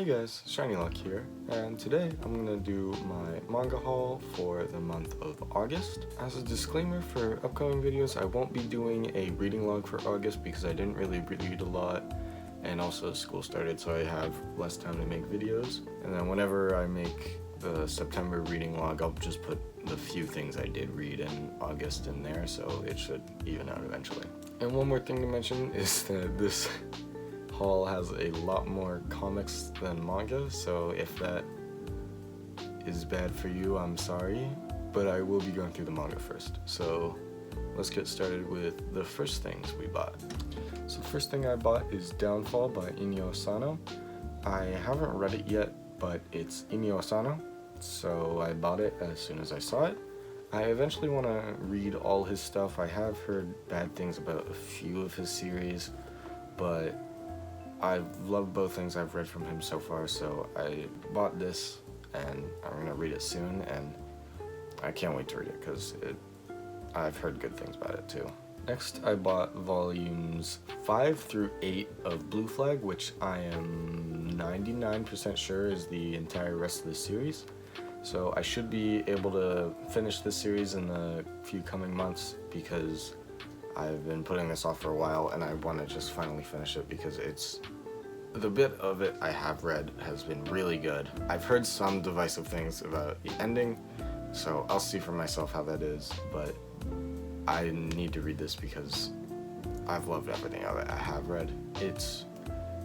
Hey guys, Shinylocke here, and today I'm gonna do my manga haul for the month of August. As a disclaimer for upcoming videos, I won't be doing a reading log for August because I didn't really read a lot, and also school started, so I have less time to make videos. And then whenever I make the September reading log, I'll just put the few things I did read in August in there, so it should even out eventually. And one more thing to mention is that this haul has a lot more comics than manga, so if that is bad for you, I'm sorry, but I will be going through the manga first. So let's get started with the first things we bought. So the first thing I bought is Downfall by Inyo Asano. I haven't read it yet, but it's Inyo Asano, so I bought it as soon as I saw it. I eventually want to read all his stuff. I have heard bad things about a few of his series, but I've loved both things I've read from him so far, so I bought this and I'm gonna read it soon, and I can't wait to read it because I've heard good things about it too. Next, I bought volumes 5 through 8 of Blue Flag, which I am 99% sure is the entire rest of the series. So I should be able to finish this series in the few coming months because I've been putting this off for a while and I want to just finally finish it because the bit of it I have read has been really good. I've heard some divisive things about the ending, so I'll see for myself how that is, but I need to read this because I've loved everything of it I have read. It's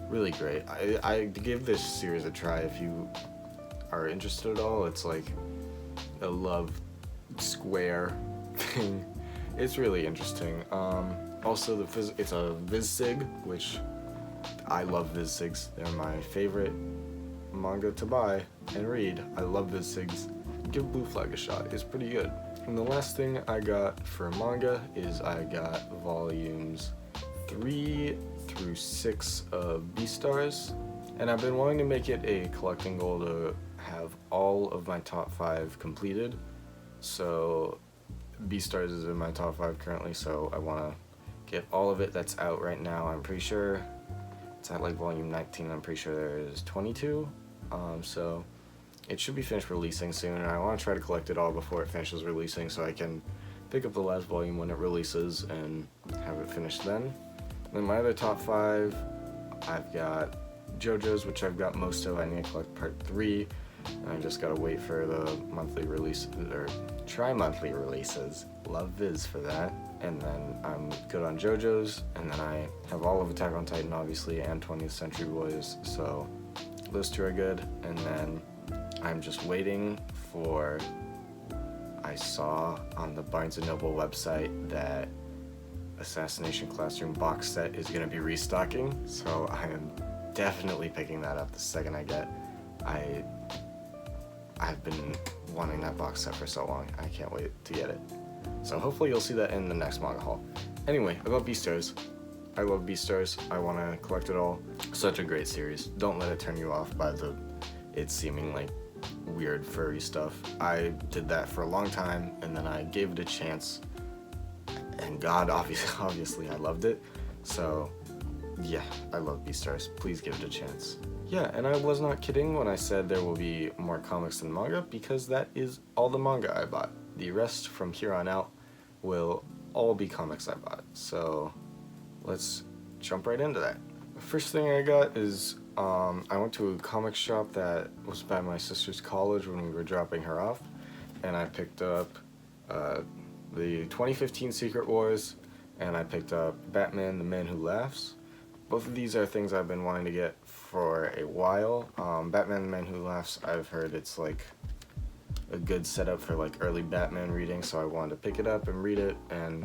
really great. I give this series a try if you are interested at all. It's like a love square thing. It's really interesting. Also, it's a Viz-Sig, which I love Viz-Sigs. They're my favorite manga to buy and read. I love Viz-Sigs. Give Blue Flag a shot. It's pretty good. And the last thing I got for manga is I got volumes 3 through 6 of Beastars. And I've been wanting to make it a collecting goal to have all of my top 5 completed. So Beastars is in my top 5 currently, so I want to get all of it that's out right now. I'm pretty sure it's at like volume 19. I'm pretty sure there's 22. So it should be finished releasing soon, and I want to try to collect it all before it finishes releasing so I can pick up the last volume when it releases and have it finished then. And then my other top 5, I've got JoJo's, which I've got most of. I need to collect part 3. And I just gotta wait for the monthly release, or tri-monthly releases. Love Viz for that. And then I'm good on JoJo's, and then I have all of Attack on Titan, obviously, and 20th Century Boys, so those 2 are good. And then I'm just waiting for, I saw on the Barnes & Noble website that Assassination Classroom box set is gonna be restocking, so I am definitely picking that up the second I get. I've been wanting that box set for so long. I can't wait to get it. So hopefully you'll see that in the next manga haul. Anyway, about Beastars. I love Beastars. I want to collect it all. Such a great series. Don't let it turn you off by it seeming like weird furry stuff. I did that for a long time, and then I gave it a chance. And God, obviously I loved it. So yeah, I love Beastars. Please give it a chance. Yeah, and I was not kidding when I said there will be more comics than manga, because that is all the manga I bought. The rest from here on out will all be comics I bought. So let's jump right into that. The first thing I got is I went to a comic shop that was by my sister's college when we were dropping her off, and I picked up the 2015 Secret Wars, and I picked up Batman: The Man Who Laughs. Both of these are things I've been wanting to get for a while. Batman: The Man Who Laughs, I've heard it's like a good setup for like early Batman reading, so I wanted to pick it up and read it, and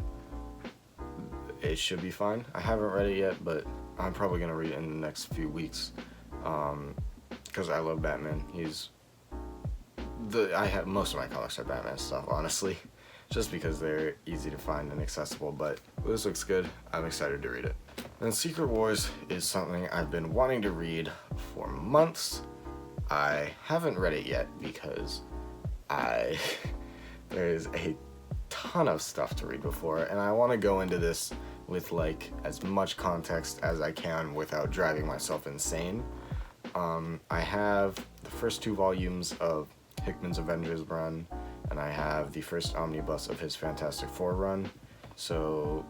it should be fine. I haven't read it yet, but I'm probably gonna read it in the next few weeks because I love Batman. I have most of my comics are Batman stuff, honestly, just because they're easy to find and accessible, but this looks good. I'm excited to read it. And Secret Wars is something I've been wanting to read for months. I haven't read it yet because there's a ton of stuff to read before, and I want to go into this with like as much context as I can without driving myself insane. I have the first 2 volumes of Hickman's Avengers run, and I have the first omnibus of his Fantastic Four run. So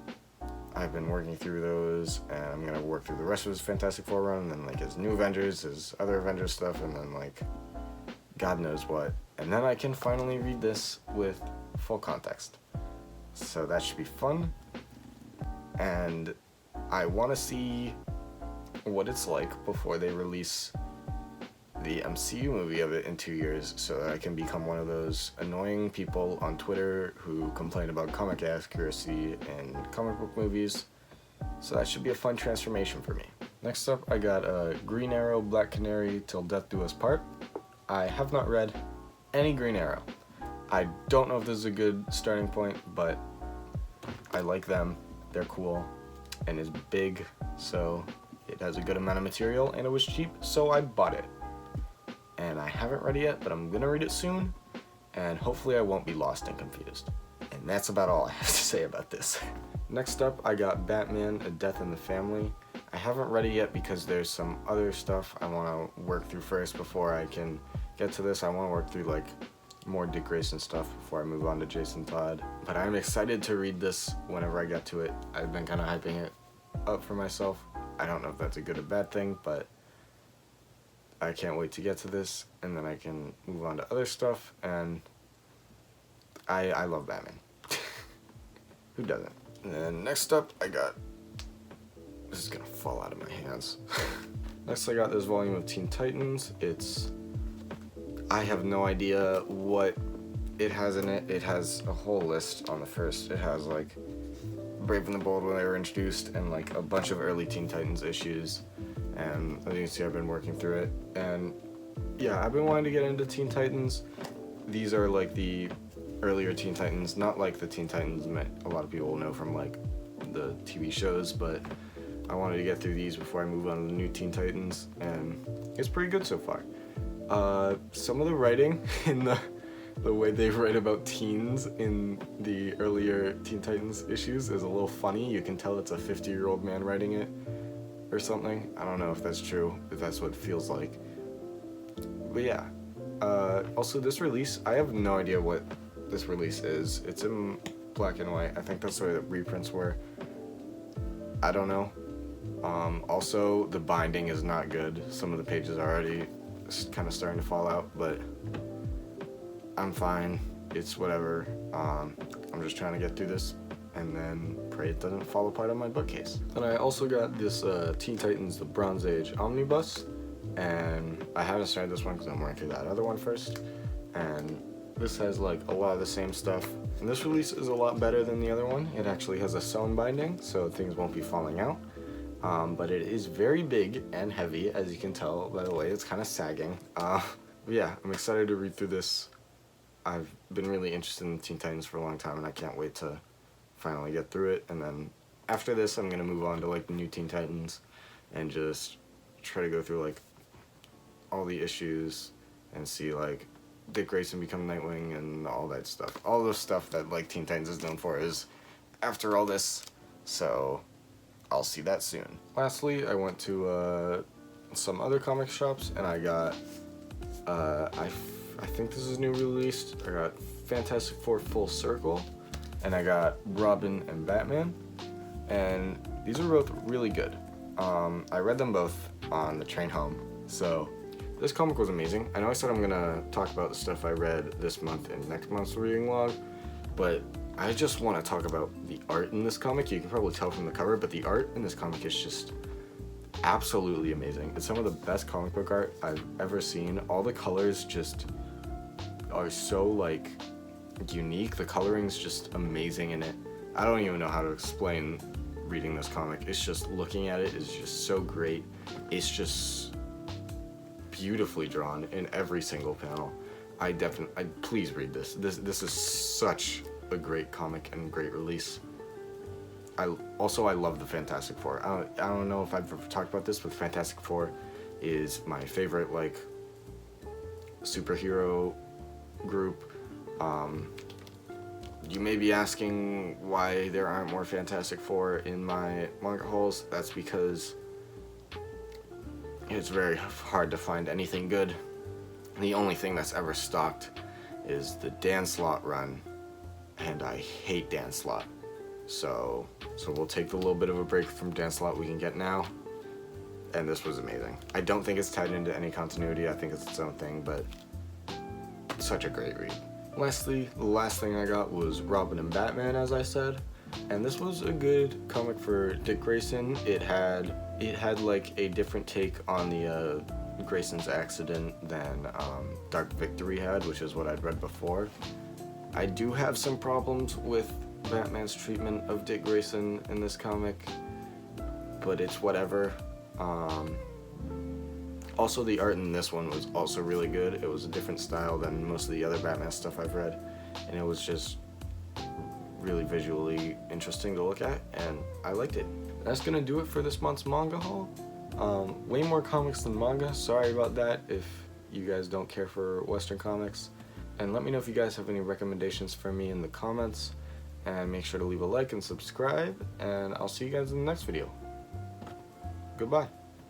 I've been working through those, and I'm gonna work through the rest of his Fantastic Four run, and then like his new Avengers, his other Avengers stuff, and then like God knows what. And then I can finally read this with full context. So that should be fun. And I want to see what it's like before they release the MCU movie of it in 2 years, so that I can become one of those annoying people on Twitter who complain about comic accuracy in comic book movies. So that should be a fun transformation for me. Next up, I got Green Arrow, Black Canary, Till Death Do Us Part. I have not read any Green Arrow. I don't know if this is a good starting point, but I like them. They're cool, and it's big, so it has a good amount of material, and it was cheap, so I bought it. And I haven't read it yet, but I'm gonna read it soon, and hopefully I won't be lost and confused. And that's about all I have to say about this. Next up, I got Batman: A Death in the Family. I haven't read it yet because there's some other stuff I want to work through first before I can get to this. I want to work through like more Dick Grayson stuff before I move on to Jason Todd. But I'm excited to read this whenever I get to it. I've been kind of hyping it up for myself. I don't know if that's a good or bad thing, but I can't wait to get to this, and then I can move on to other stuff, and I love Batman. Who doesn't? And then next up, I got... This is gonna fall out of my hands. Next, I got this volume of Teen Titans. I have no idea what it has in it. It has a whole list on the first. It has like Brave and the Bold when they were introduced, and like a bunch of early Teen Titans issues. And as you can see, I've been working through it. And yeah, I've been wanting to get into Teen Titans. These are like the earlier Teen Titans, not like the Teen Titans a lot of people know from like the TV shows, but I wanted to get through these before I move on to the new Teen Titans, and it's pretty good so far. Some of the writing in the way they write about teens in the earlier Teen Titans issues is a little funny. You can tell it's a 50-year-old man writing it or something. I don't know if that's true, if that's what it feels like. But yeah. Also, this release, I have no idea what this release is. It's in black and white. I think that's the way that reprints were. I don't know. Also, the binding is not good. Some of the pages are already kind of starting to fall out, but I'm fine. It's whatever. I'm just trying to get through this and then pray it doesn't fall apart on my bookcase. And I also got this Teen Titans The Bronze Age Omnibus, and I haven't started this one because I'm working through that other one first, and this has like a lot of the same stuff. And this release is a lot better than the other one. It actually has a sewn binding, so things won't be falling out. But it is very big and heavy, as you can tell by the way it's kind of sagging. But yeah, I'm excited to read through this. I've been really interested in Teen Titans for a long time, and I can't wait to finally get through it. And then after this, I'm gonna move on to like the new Teen Titans and just try to go through like all the issues and see like Dick Grayson become Nightwing and all that stuff. All the stuff that like Teen Titans is known for is after all this. So I'll see that soon. Lastly, I went to some other comic shops, and I got, I think this is new released. I got Fantastic Four Full Circle, and I got Robin and Batman, and these are both really good. I read them both on the train home, so this comic was amazing. I know I said I'm gonna talk about the stuff I read this month in next month's reading log, but I just want to talk about the art in this comic. You can probably tell from the cover, but the art in this comic is just absolutely amazing. It's some of the best comic book art I've ever seen. All the colors just are so like unique. The coloring's just amazing in it. I don't even know how to explain reading this comic. It's just looking at it is just so great. It's just beautifully drawn in every single panel. Please read this. This is such a great comic and great release. I love the Fantastic Four. I don't know if I've ever talked about this, but Fantastic Four is my favorite like superhero group. You may be asking why there aren't more Fantastic Four in my manga hauls. That's because it's very hard to find anything good. The only thing that's ever stocked is the Dan Slott run, and I hate Dan Slott. So we'll take the little bit of a break from Dan Slott we can get now. And this was amazing. I don't think it's tied into any continuity. I think it's its own thing, but such a great read. Lastly, the last thing I got was Robin and Batman, as I said. And this was a good comic for Dick Grayson. It had like a different take on the Grayson's accident than Dark Victory had, which is what I'd read before. I do have some problems with Batman's treatment of Dick Grayson in this comic, but it's whatever. Also, the art in this one was also really good. It was a different style than most of the other Batman stuff I've read, and it was just really visually interesting to look at, and I liked it. That's gonna do it for this month's manga haul. Way more comics than manga. Sorry about that if you guys don't care for Western comics. And let me know if you guys have any recommendations for me in the comments. And make sure to leave a like and subscribe. And I'll see you guys in the next video. Goodbye.